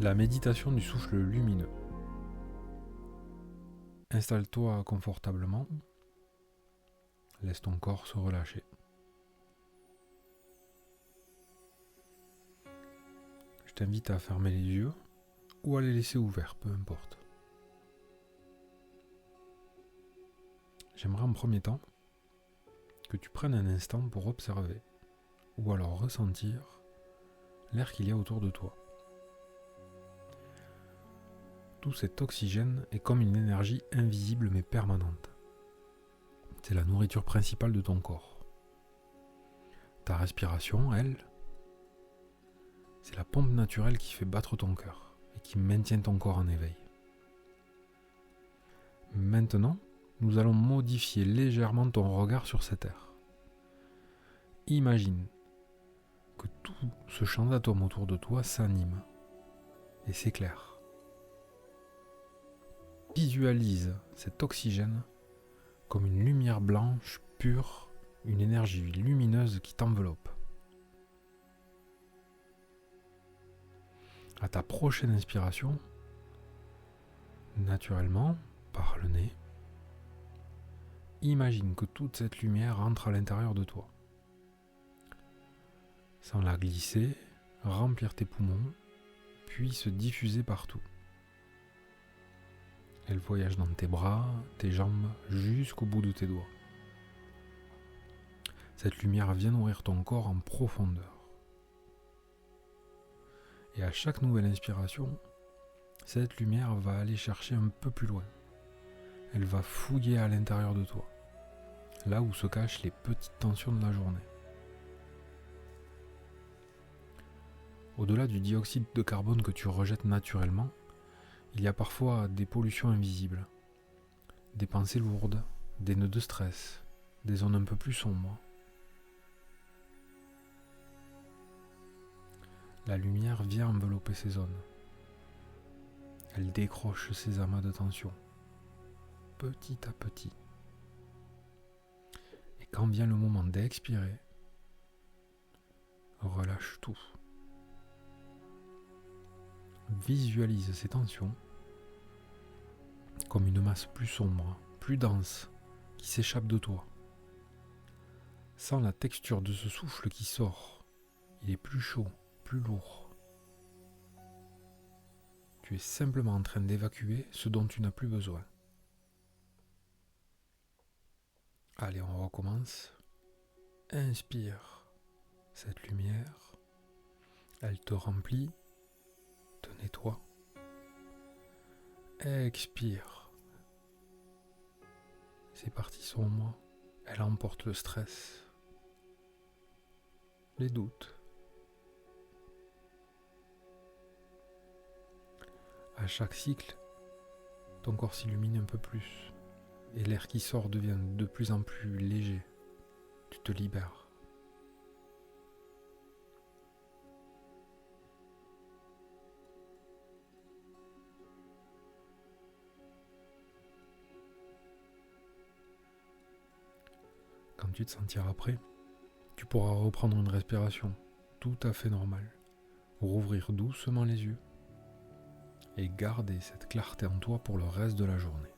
La méditation du souffle lumineux. Installe-toi confortablement. Laisse ton corps se relâcher. Je t'invite à fermer les yeux ou à les laisser ouverts, peu importe. J'aimerais en premier temps que tu prennes un instant pour observer ou alors ressentir l'air qu'il y a autour de toi. Tout cet oxygène est comme une énergie invisible mais permanente. C'est la nourriture principale de ton corps. Ta respiration, elle, c'est la pompe naturelle qui fait battre ton cœur et qui maintient ton corps en éveil. Maintenant, nous allons modifier légèrement ton regard sur cet air. Imagine que tout ce champ d'atomes autour de toi s'anime et s'éclaire. Visualise cet oxygène comme une lumière blanche, pure, une énergie lumineuse qui t'enveloppe. À ta prochaine inspiration, naturellement, par le nez, imagine que toute cette lumière entre à l'intérieur de toi. Sans la glisser, remplir tes poumons, puis se diffuser partout. Elle voyage dans tes bras, tes jambes, jusqu'au bout de tes doigts. Cette lumière vient nourrir ton corps en profondeur. Et à chaque nouvelle inspiration, cette lumière va aller chercher un peu plus loin. Elle va fouiller à l'intérieur de toi, là où se cachent les petites tensions de la journée. Au-delà du dioxyde de carbone que tu rejettes naturellement, il y a parfois des pollutions invisibles, des pensées lourdes, des nœuds de stress, des zones un peu plus sombres. La lumière vient envelopper ces zones. Elle décroche ces amas de tension, petit à petit. Et quand vient le moment d'expirer, relâche tout. Visualise ces tensions comme une masse plus sombre, plus dense, qui s'échappe de toi. Sens la texture de ce souffle qui sort. Il est plus chaud, plus lourd. Tu es simplement en train d'évacuer ce dont tu n'as plus besoin. Allez, on recommence. Inspire cette lumière. Elle te remplit, te nettoie. Expire. Ces parties sombres, elle emporte le stress, les doutes. À chaque cycle, ton corps s'illumine un peu plus et l'air qui sort devient de plus en plus léger. Tu te libères. Quand tu te sentiras prêt, tu pourras reprendre une respiration tout à fait normale, rouvrir doucement les yeux et garder cette clarté en toi pour le reste de la journée.